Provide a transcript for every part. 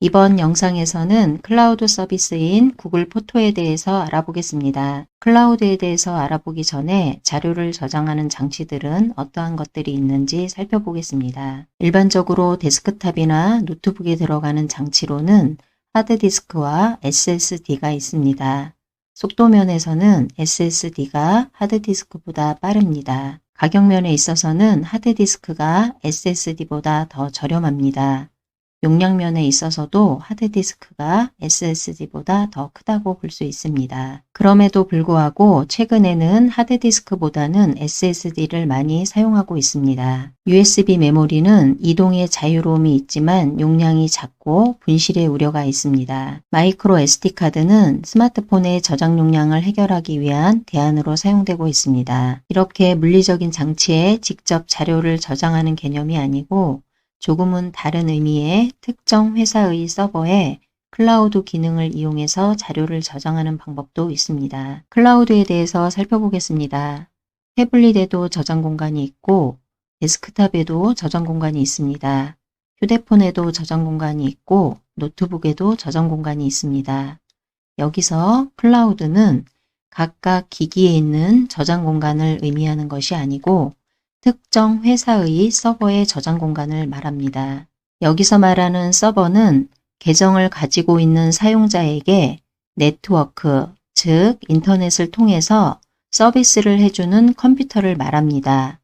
이번 영상에서는 클라우드 서비스인 구글 포토에 대해서 알아보겠습니다. 클라우드에 대해서 알아보기 전에 자료를 저장하는 장치들은 어떠한 것들이 있는지 살펴보겠습니다. 일반적으로 데스크탑이나 노트북에 들어가는 장치로는 하드디스크와 SSD가 있습니다. 속도 면에서는 SSD가 하드디스크보다 빠릅니다. 가격 면에 있어서는 하드디스크가 SSD보다 더 저렴합니다. 용량 면에 있어서도 하드디스크가 SSD보다 더 크다고 볼 수 있습니다. 그럼에도 불구하고 최근에는 하드디스크보다는 SSD를 많이 사용하고 있습니다. USB 메모리는 이동의 자유로움이 있지만 용량이 작고 분실의 우려가 있습니다. 마이크로 SD카드는 스마트폰의 저장 용량을 해결하기 위한 대안으로 사용되고 있습니다. 이렇게 물리적인 장치에 직접 자료를 저장하는 개념이 아니고 조금은 다른 의미의 특정 회사의 서버에 클라우드 기능을 이용해서 자료를 저장하는 방법도 있습니다. 클라우드에 대해서 살펴보겠습니다. 태블릿에도 저장 공간이 있고 데스크탑에도 저장 공간이 있습니다. 휴대폰에도 저장 공간이 있고 노트북에도 저장 공간이 있습니다. 여기서 클라우드는 각각 기기에 있는 저장 공간을 의미하는 것이 아니고 특정 회사의 서버의 저장 공간을 말합니다. 여기서 말하는 서버는 계정을 가지고 있는 사용자에게 네트워크, 즉 인터넷을 통해서 서비스를 해주는 컴퓨터를 말합니다.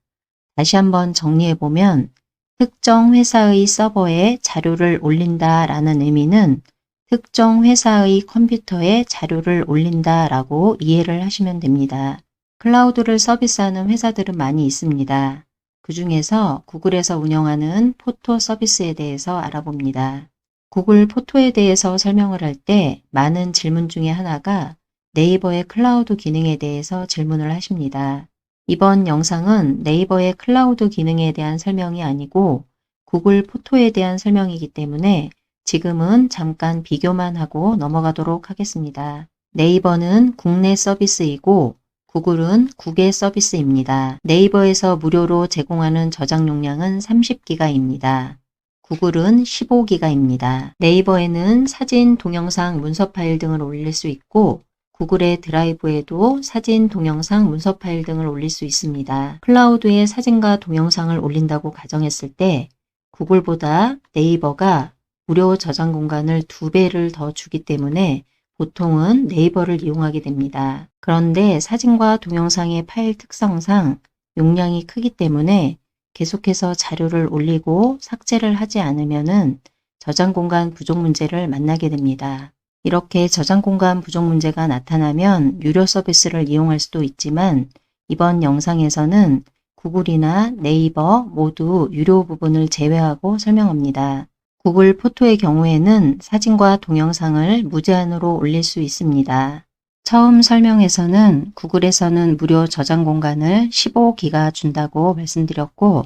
다시 한번 정리해보면 특정 회사의 서버에 자료를 올린다 라는 의미는 특정 회사의 컴퓨터에 자료를 올린다 라고 이해를 하시면 됩니다. 클라우드를 서비스하는 회사들은 많이 있습니다. 그 중에서 구글에서 운영하는 포토 서비스에 대해서 알아봅니다. 구글 포토에 대해서 설명을 할 때 많은 질문 중에 하나가 네이버의 클라우드 기능에 대해서 질문을 하십니다. 이번 영상은 네이버의 클라우드 기능에 대한 설명이 아니고 구글 포토에 대한 설명이기 때문에 지금은 잠깐 비교만 하고 넘어가도록 하겠습니다. 네이버는 국내 서비스이고 구글은 국외 서비스입니다. 네이버에서 무료로 제공하는 저장 용량은 30기가입니다. 구글은 15기가입니다. 네이버에는 사진, 동영상, 문서 파일 등을 올릴 수 있고 구글의 드라이브에도 사진, 동영상, 문서 파일 등을 올릴 수 있습니다. 클라우드에 사진과 동영상을 올린다고 가정했을 때 구글보다 네이버가 무료 저장 공간을 2배를 더 주기 때문에 보통은 네이버를 이용하게 됩니다. 그런데 사진과 동영상의 파일 특성상 용량이 크기 때문에 계속해서 자료를 올리고 삭제를 하지 않으면은 저장 공간 부족 문제를 만나게 됩니다. 이렇게 저장 공간 부족 문제가 나타나면 유료 서비스를 이용할 수도 있지만 이번 영상에서는 구글이나 네이버 모두 유료 부분을 제외하고 설명합니다. 구글 포토의 경우에는 사진과 동영상을 무제한으로 올릴 수 있습니다. 처음 설명에서는 구글에서는 무료 저장 공간을 15기가 준다고 말씀드렸고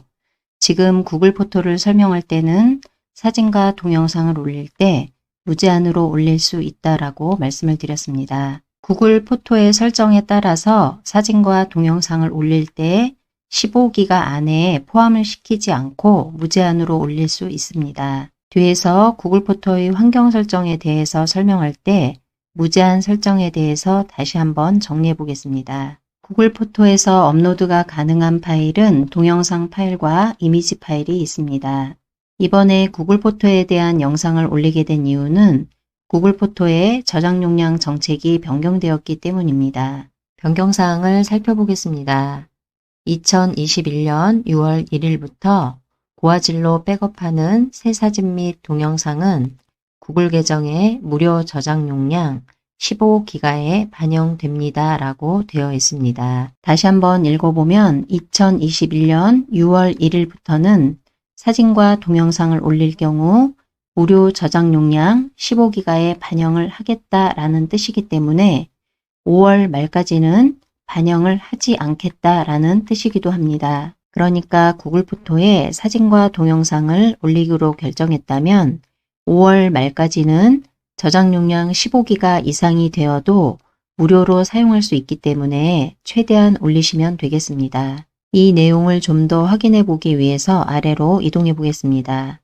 지금 구글 포토를 설명할 때는 사진과 동영상을 올릴 때 무제한으로 올릴 수 있다라고 말씀을 드렸습니다. 구글 포토의 설정에 따라서 사진과 동영상을 올릴 때 15기가 안에 포함을 시키지 않고 무제한으로 올릴 수 있습니다. 뒤에서 구글 포토의 환경 설정에 대해서 설명할 때 무제한 설정에 대해서 다시 한번 정리해 보겠습니다. 구글 포토에서 업로드가 가능한 파일은 동영상 파일과 이미지 파일이 있습니다. 이번에 구글 포토에 대한 영상을 올리게 된 이유는 구글 포토의 저장 용량 정책이 변경되었기 때문입니다. 변경 사항을 살펴보겠습니다. 2021년 6월 1일부터 고화질로 백업하는 새 사진 및 동영상은 구글 계정의 무료 저장 용량 15기가에 반영됩니다 라고 되어 있습니다. 다시 한번 읽어보면 2021년 6월 1일부터는 사진과 동영상을 올릴 경우 무료 저장 용량 15기가에 반영을 하겠다라는 뜻이기 때문에 5월 말까지는 반영을 하지 않겠다라는 뜻이기도 합니다. 그러니까 구글 포토에 사진과 동영상을 올리기로 결정했다면 5월 말까지는 저장 용량 15기가 이상이 되어도 무료로 사용할 수 있기 때문에 최대한 올리시면 되겠습니다. 이 내용을 좀 더 확인해 보기 위해서 아래로 이동해 보겠습니다.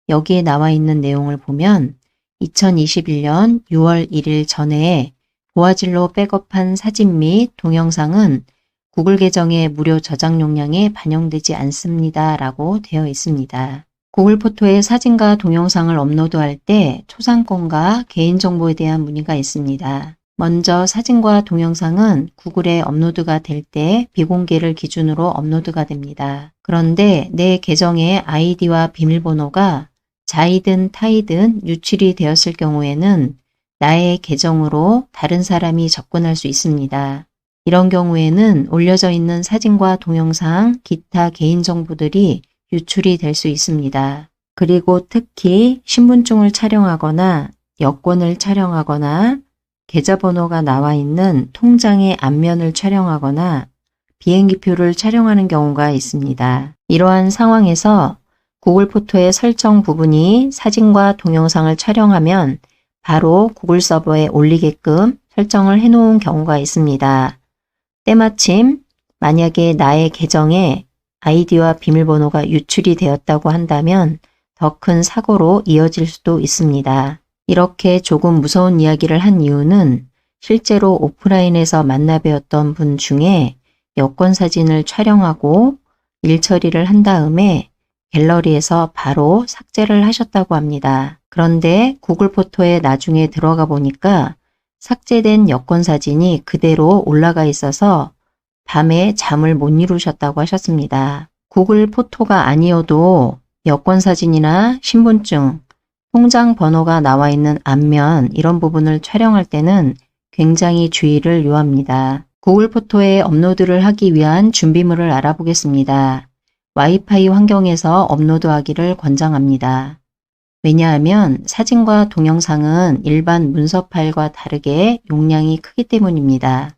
여기에 나와 있는 내용을 보면 2021년 6월 1일 전에 고화질로 백업한 사진 및 동영상은 구글 계정의 무료 저장 용량에 반영되지 않습니다 라고 되어 있습니다. 구글 포토에 사진과 동영상을 업로드할 때 초상권과 개인정보에 대한 문의가 있습니다. 먼저 사진과 동영상은 구글에 업로드가 될 때 비공개를 기준으로 업로드가 됩니다. 그런데 내 계정의 아이디와 비밀번호가 자이든 타이든 유출이 되었을 경우에는 나의 계정으로 다른 사람이 접근할 수 있습니다. 이런 경우에는 올려져 있는 사진과 동영상, 기타 개인정보들이 유출이 될 수 있습니다. 그리고 특히 신분증을 촬영하거나 여권을 촬영하거나 계좌번호가 나와 있는 통장의 앞면을 촬영하거나 비행기표를 촬영하는 경우가 있습니다. 이러한 상황에서 구글 포토의 설정 부분이 사진과 동영상을 촬영하면 바로 구글 서버에 올리게끔 설정을 해놓은 경우가 있습니다. 때마침 만약에 나의 계정에 아이디와 비밀번호가 유출이 되었다고 한다면 더 큰 사고로 이어질 수도 있습니다. 이렇게 조금 무서운 이야기를 한 이유는 실제로 오프라인에서 만나 뵈었던 분 중에 여권 사진을 촬영하고 일 처리를 한 다음에 갤러리에서 바로 삭제를 하셨다고 합니다. 그런데 구글 포토에 나중에 들어가 보니까 삭제된 여권 사진이 그대로 올라가 있어서 밤에 잠을 못 이루셨다고 하셨습니다. 구글 포토가 아니어도 여권 사진이나 신분증, 통장 번호가 나와 있는 앞면 이런 부분을 촬영할 때는 굉장히 주의를 요합니다. 구글 포토에 업로드를 하기 위한 준비물을 알아보겠습니다. 와이파이 환경에서 업로드하기를 권장합니다. 왜냐하면 사진과 동영상은 일반 문서 파일과 다르게 용량이 크기 때문입니다.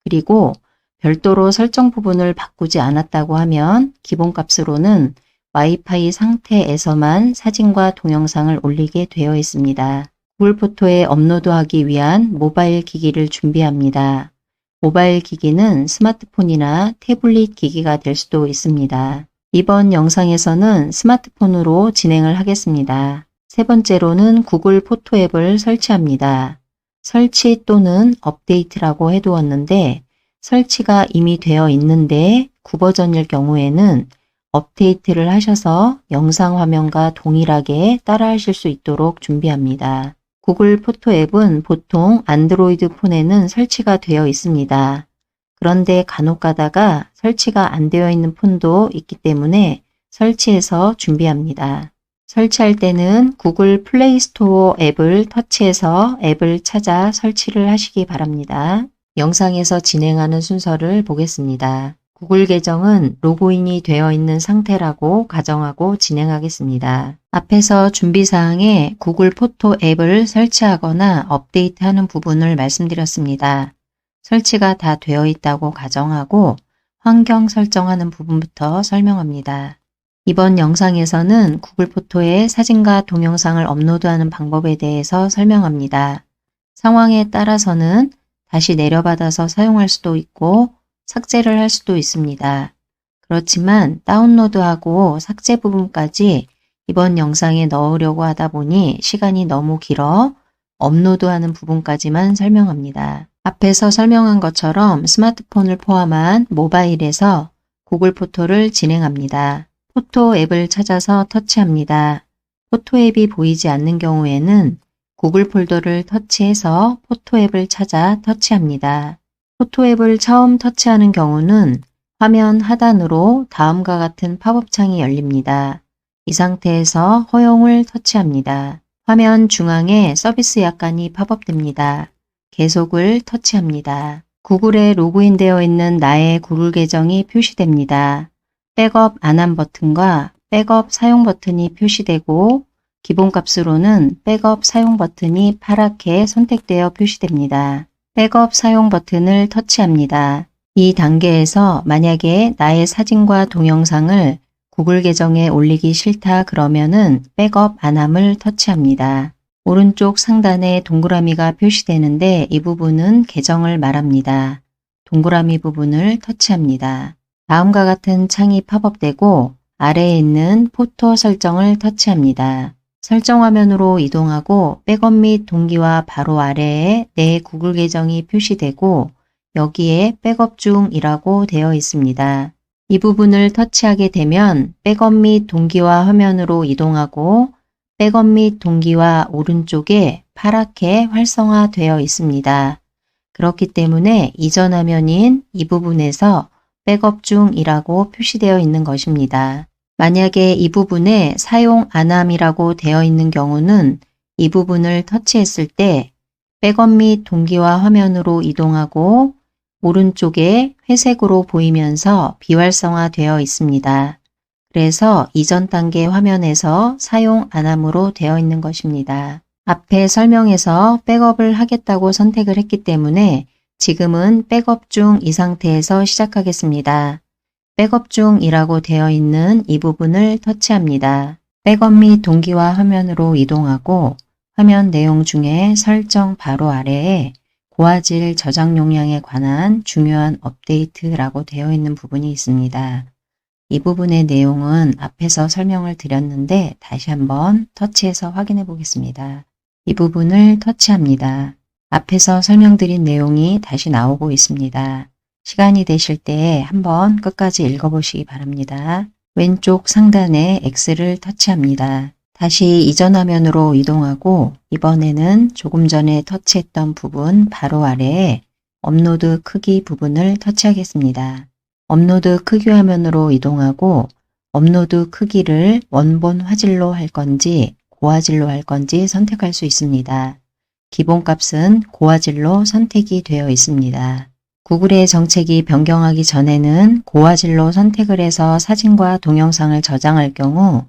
그리고 별도로 설정 부분을 바꾸지 않았다고 하면 기본값으로는 와이파이 상태에서만 사진과 동영상을 올리게 되어 있습니다. 구글 포토에 업로드하기 위한 모바일 기기를 준비합니다. 모바일 기기는 스마트폰이나 태블릿 기기가 될 수도 있습니다. 이번 영상에서는 스마트폰으로 진행을 하겠습니다. 세 번째로는 구글 포토 앱을 설치합니다. 설치 또는 업데이트라고 해두었는데 설치가 이미 되어 있는데 9버전일 경우에는 업데이트를 하셔서 영상 화면과 동일하게 따라 하실 수 있도록 준비합니다. 구글 포토 앱은 보통 안드로이드 폰에는 설치가 되어 있습니다. 그런데 간혹 가다가 설치가 안 되어 있는 폰도 있기 때문에 설치해서 준비합니다. 설치할 때는 구글 플레이 스토어 앱을 터치해서 앱을 찾아 설치를 하시기 바랍니다. 영상에서 진행하는 순서를 보겠습니다. 구글 계정은 로그인이 되어 있는 상태라고 가정하고 진행하겠습니다. 앞에서 준비사항에 구글 포토 앱을 설치하거나 업데이트하는 부분을 말씀드렸습니다. 설치가 다 되어 있다고 가정하고 환경 설정하는 부분부터 설명합니다. 이번 영상에서는 구글 포토에 사진과 동영상을 업로드하는 방법에 대해서 설명합니다. 상황에 따라서는 다시 내려받아서 사용할 수도 있고 삭제를 할 수도 있습니다. 그렇지만 다운로드하고 삭제 부분까지 이번 영상에 넣으려고 하다 보니 시간이 너무 길어 업로드하는 부분까지만 설명합니다. 앞에서 설명한 것처럼 스마트폰을 포함한 모바일에서 구글 포토를 진행합니다. 포토 앱을 찾아서 터치합니다. 포토 앱이 보이지 않는 경우에는 구글 폴더를 터치해서 포토 앱을 찾아 터치합니다. 포토 앱을 처음 터치하는 경우는 화면 하단으로 다음과 같은 팝업 창이 열립니다. 이 상태에서 허용을 터치합니다. 화면 중앙에 서비스 약관이 팝업됩니다. 계속을 터치합니다. 구글에 로그인되어 있는 나의 구글 계정이 표시됩니다. 백업 안함 버튼과 백업 사용 버튼이 표시되고 기본값으로는 백업 사용 버튼이 파랗게 선택되어 표시됩니다. 백업 사용 버튼을 터치합니다. 이 단계에서 만약에 나의 사진과 동영상을 구글 계정에 올리기 싫다 그러면은 백업 안함을 터치합니다. 오른쪽 상단에 동그라미가 표시되는데 이 부분은 계정을 말합니다. 동그라미 부분을 터치합니다. 다음과 같은 창이 팝업되고 아래에 있는 포토 설정을 터치합니다. 설정 화면으로 이동하고 백업 및 동기화 바로 아래에 내 구글 계정이 표시되고 여기에 백업 중이라고 되어 있습니다. 이 부분을 터치하게 되면 백업 및 동기화 화면으로 이동하고 백업 및 동기화 오른쪽에 파랗게 활성화되어 있습니다. 그렇기 때문에 이전 화면인 이 부분에서 백업 중이라고 표시되어 있는 것입니다. 만약에 이 부분에 사용 안함이라고 되어 있는 경우는 이 부분을 터치했을 때 백업 및 동기화 화면으로 이동하고 오른쪽에 회색으로 보이면서 비활성화되어 있습니다. 그래서 이전 단계 화면에서 사용 안함으로 되어 있는 것입니다. 앞에 설명에서 백업을 하겠다고 선택을 했기 때문에 지금은 백업 중 이 상태에서 시작하겠습니다. 백업 중이라고 되어 있는 이 부분을 터치합니다. 백업 및 동기화 화면으로 이동하고 화면 내용 중에 설정 바로 아래에 고화질 저장 용량에 관한 중요한 업데이트라고 되어 있는 부분이 있습니다. 이 부분의 내용은 앞에서 설명을 드렸는데 다시 한번 터치해서 확인해 보겠습니다. 이 부분을 터치합니다. 앞에서 설명드린 내용이 다시 나오고 있습니다. 시간이 되실 때 한번 끝까지 읽어보시기 바랍니다. 왼쪽 상단에 X를 터치합니다. 다시 이전 화면으로 이동하고 이번에는 조금 전에 터치했던 부분 바로 아래에 업로드 크기 부분을 터치하겠습니다. 업로드 크기 화면으로 이동하고 업로드 크기를 원본 화질로 할 건지 고화질로 할 건지 선택할 수 있습니다. 기본값은 고화질로 선택이 되어 있습니다. 구글의 정책이 변경하기 전에는 고화질로 선택을 해서 사진과 동영상을 저장할 경우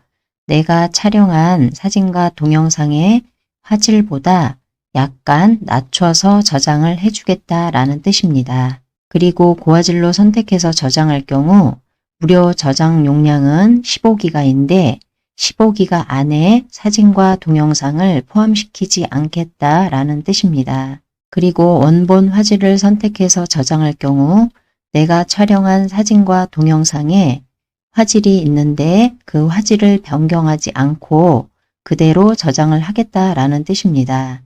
내가 촬영한 사진과 동영상의 화질보다 약간 낮춰서 저장을 해주겠다라는 뜻입니다. 그리고 고화질로 선택해서 저장할 경우 무료 저장 용량은 15기가인데 15기가 안에 사진과 동영상을 포함시키지 않겠다라는 뜻입니다. 그리고 원본 화질을 선택해서 저장할 경우 내가 촬영한 사진과 동영상에 화질이 있는데 그 화질을 변경하지 않고 그대로 저장을 하겠다라는 뜻입니다.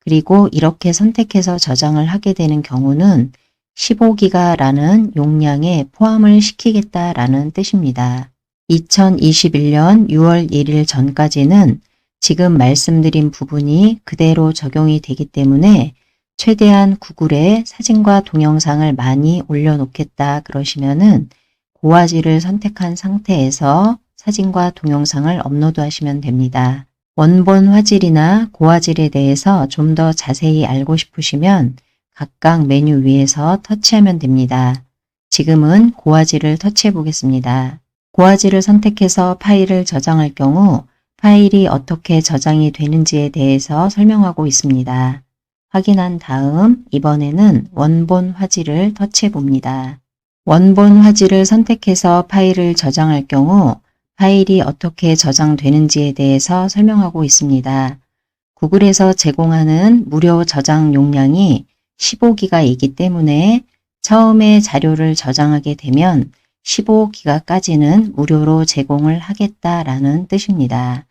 그리고 이렇게 선택해서 저장을 하게 되는 경우는 15기가라는 용량에 포함을 시키겠다라는 뜻입니다. 2021년 6월 1일 전까지는 지금 말씀드린 부분이 그대로 적용이 되기 때문에 최대한 구글에 사진과 동영상을 많이 올려놓겠다 그러시면은 고화질을 선택한 상태에서 사진과 동영상을 업로드 하시면 됩니다. 원본 화질이나 고화질에 대해서 좀 더 자세히 알고 싶으시면 각각 메뉴 위에서 터치하면 됩니다. 지금은 고화질을 터치해 보겠습니다. 고화질을 선택해서 파일을 저장할 경우 파일이 어떻게 저장이 되는지에 대해서 설명하고 있습니다. 확인한 다음 이번에는 원본 화질을 터치해 봅니다. 원본 화질을 선택해서 파일을 저장할 경우 파일이 어떻게 저장되는지에 대해서 설명하고 있습니다. 구글에서 제공하는 무료 저장 용량이 15기가이기 때문에 처음에 자료를 저장하게 되면 15기가까지는 무료로 제공을 하겠다라는 뜻입니다.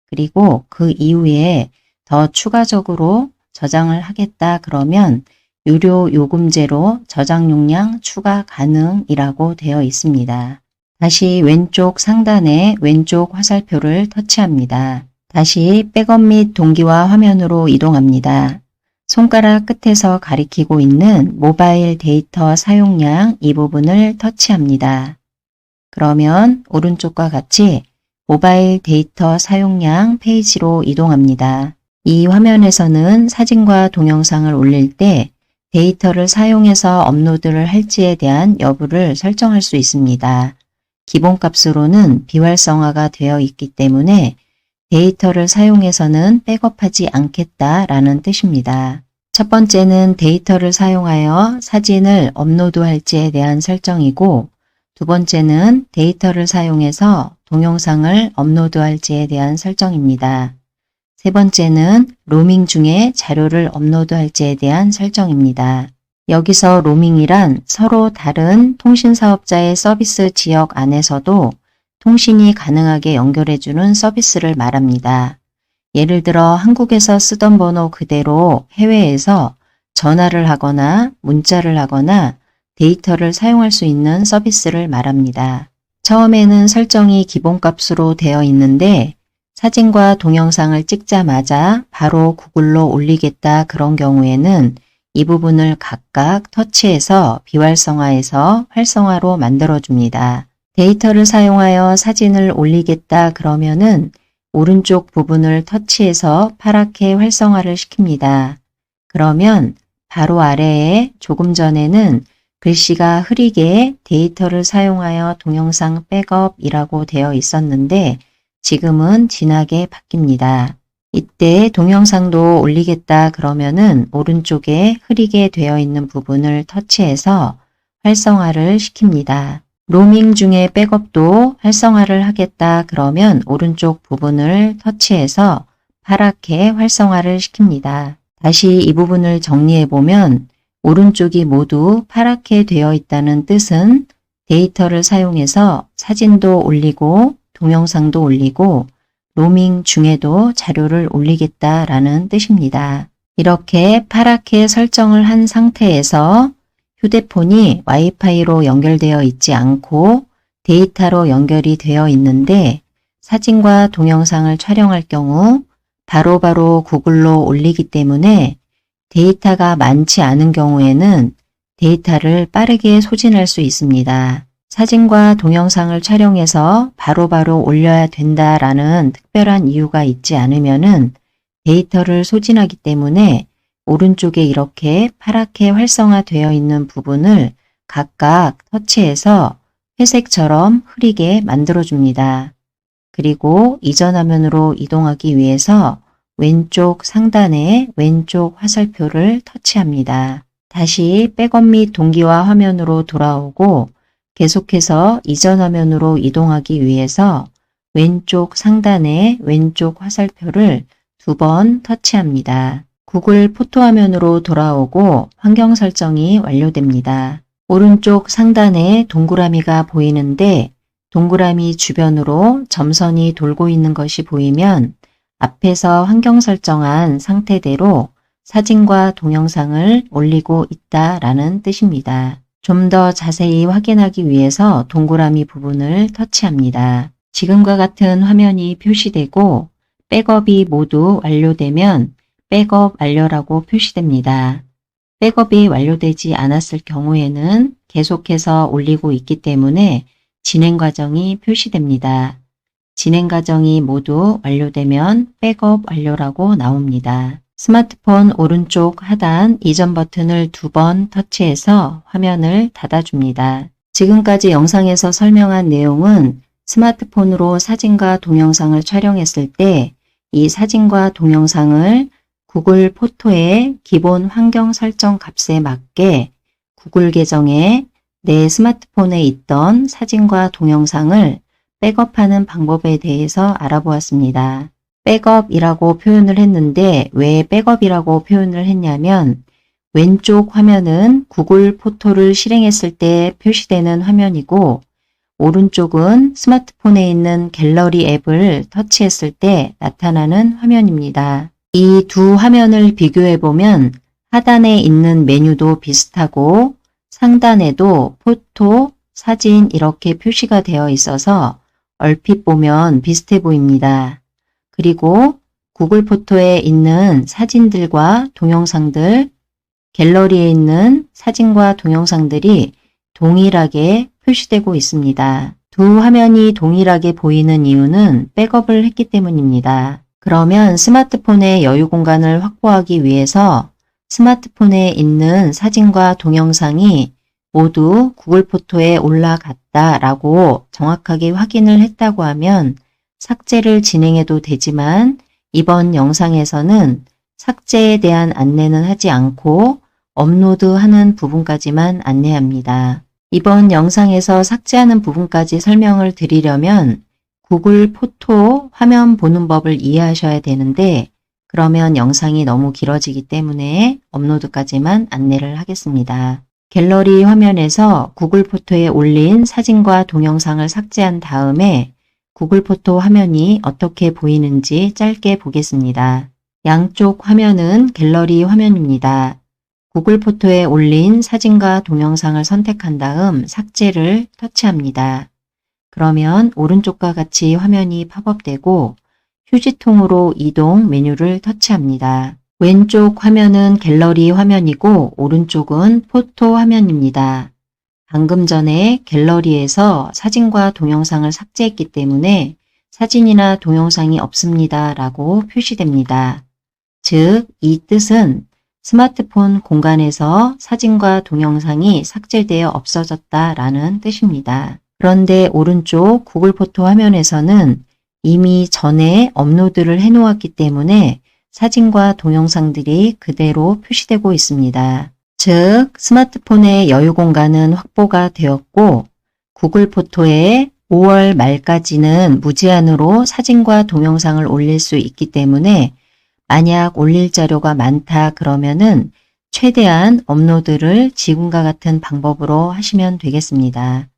그리고 그 이후에 더 추가적으로 저장을 하겠다 그러면 유료 요금제로 저장 용량 추가 가능이라고 되어 있습니다. 다시 왼쪽 상단에 왼쪽 화살표를 터치합니다. 다시 백업 및 동기화 화면으로 이동합니다. 손가락 끝에서 가리키고 있는 모바일 데이터 사용량 이 부분을 터치합니다. 그러면 오른쪽과 같이 모바일 데이터 사용량 페이지로 이동합니다. 이 화면에서는 사진과 동영상을 올릴 때 데이터를 사용해서 업로드를 할지에 대한 여부를 설정할 수 있습니다. 기본값으로는 비활성화가 되어 있기 때문에 데이터를 사용해서는 백업하지 않겠다라는 뜻입니다. 첫 번째는 데이터를 사용하여 사진을 업로드할지에 대한 설정이고 두 번째는 데이터를 사용해서 동영상을 업로드할지에 대한 설정입니다. 세 번째는 로밍 중에 자료를 업로드할지에 대한 설정입니다. 여기서 로밍이란 서로 다른 통신사업자의 서비스 지역 안에서도 통신이 가능하게 연결해주는 서비스를 말합니다. 예를 들어 한국에서 쓰던 번호 그대로 해외에서 전화를 하거나 문자를 하거나 데이터를 사용할 수 있는 서비스를 말합니다. 처음에는 설정이 기본값으로 되어 있는데 사진과 동영상을 찍자마자 바로 구글로 올리겠다 그런 경우에는 이 부분을 각각 터치해서 비활성화해서 활성화로 만들어줍니다. 데이터를 사용하여 사진을 올리겠다 그러면은 오른쪽 부분을 터치해서 파랗게 활성화를 시킵니다. 그러면 바로 아래에 조금 전에는 글씨가 흐리게 데이터를 사용하여 동영상 백업이라고 되어 있었는데 지금은 진하게 바뀝니다. 이때 동영상도 올리겠다 그러면은 오른쪽에 흐리게 되어 있는 부분을 터치해서 활성화를 시킵니다. 로밍 중에 백업도 활성화를 하겠다 그러면 오른쪽 부분을 터치해서 파랗게 활성화를 시킵니다. 다시 이 부분을 정리해 보면 오른쪽이 모두 파랗게 되어 있다는 뜻은 데이터를 사용해서 사진도 올리고 동영상도 올리고 로밍 중에도 자료를 올리겠다라는 뜻입니다. 이렇게 파랗게 설정을 한 상태에서 휴대폰이 와이파이로 연결되어 있지 않고 데이터로 연결이 되어 있는데 사진과 동영상을 촬영할 경우 바로바로 구글로 올리기 때문에 데이터가 많지 않은 경우에는 데이터를 빠르게 소진할 수 있습니다. 사진과 동영상을 촬영해서 바로바로 올려야 된다라는 특별한 이유가 있지 않으면은 데이터를 소진하기 때문에 오른쪽에 이렇게 파랗게 활성화되어 있는 부분을 각각 터치해서 회색처럼 흐리게 만들어줍니다. 그리고 이전 화면으로 이동하기 위해서 왼쪽 상단에 왼쪽 화살표를 터치합니다. 다시 백업 및 동기화 화면으로 돌아오고 계속해서 이전 화면으로 이동하기 위해서 왼쪽 상단에 왼쪽 화살표를 2번 터치합니다. 구글 포토 화면으로 돌아오고 환경 설정이 완료됩니다. 오른쪽 상단에 동그라미가 보이는데 동그라미 주변으로 점선이 돌고 있는 것이 보이면 앞에서 환경 설정한 상태대로 사진과 동영상을 올리고 있다라는 뜻입니다. 좀 더 자세히 확인하기 위해서 동그라미 부분을 터치합니다. 지금과 같은 화면이 표시되고 백업이 모두 완료되면 백업 완료라고 표시됩니다. 백업이 완료되지 않았을 경우에는 계속해서 올리고 있기 때문에 진행 과정이 표시됩니다. 진행 과정이 모두 완료되면 백업 완료라고 나옵니다. 스마트폰 오른쪽 하단 이전 버튼을 2번 터치해서 화면을 닫아줍니다. 지금까지 영상에서 설명한 내용은 스마트폰으로 사진과 동영상을 촬영했을 때 이 사진과 동영상을 구글 포토의 기본 환경 설정 값에 맞게 구글 계정에 내 스마트폰에 있던 사진과 동영상을 백업하는 방법에 대해서 알아보았습니다. 백업이라고 표현을 했는데 왜 백업이라고 표현을 했냐면 왼쪽 화면은 구글 포토를 실행했을 때 표시되는 화면이고 오른쪽은 스마트폰에 있는 갤러리 앱을 터치했을 때 나타나는 화면입니다. 이 두 화면을 비교해 보면 하단에 있는 메뉴도 비슷하고 상단에도 포토, 사진 이렇게 표시가 되어 있어서 얼핏 보면 비슷해 보입니다. 그리고 구글 포토에 있는 사진들과 동영상들, 갤러리에 있는 사진과 동영상들이 동일하게 표시되고 있습니다. 두 화면이 동일하게 보이는 이유는 백업을 했기 때문입니다. 그러면 스마트폰의 여유 공간을 확보하기 위해서 스마트폰에 있는 사진과 동영상이 모두 구글 포토에 올라갔다라고 정확하게 확인을 했다고 하면 삭제를 진행해도 되지만 이번 영상에서는 삭제에 대한 안내는 하지 않고 업로드하는 부분까지만 안내합니다. 이번 영상에서 삭제하는 부분까지 설명을 드리려면 구글 포토 화면 보는 법을 이해하셔야 되는데 그러면 영상이 너무 길어지기 때문에 업로드까지만 안내를 하겠습니다. 갤러리 화면에서 구글 포토에 올린 사진과 동영상을 삭제한 다음에 구글 포토 화면이 어떻게 보이는지 짧게 보겠습니다. 양쪽 화면은 갤러리 화면입니다. 구글 포토에 올린 사진과 동영상을 선택한 다음 삭제를 터치합니다. 그러면 오른쪽과 같이 화면이 팝업되고 휴지통으로 이동 메뉴를 터치합니다. 왼쪽 화면은 갤러리 화면이고 오른쪽은 포토 화면입니다. 방금 전에 갤러리에서 사진과 동영상을 삭제했기 때문에 사진이나 동영상이 없습니다 라고 표시됩니다. 즉, 이 뜻은 스마트폰 공간에서 사진과 동영상이 삭제되어 없어졌다 라는 뜻입니다. 그런데 오른쪽 구글 포토 화면에서는 이미 전에 업로드를 해놓았기 때문에 사진과 동영상들이 그대로 표시되고 있습니다. 즉, 스마트폰의 여유 공간은 확보가 되었고 구글 포토에 5월 말까지는 무제한으로 사진과 동영상을 올릴 수 있기 때문에 만약 올릴 자료가 많다 그러면은 최대한 업로드를 지금과 같은 방법으로 하시면 되겠습니다.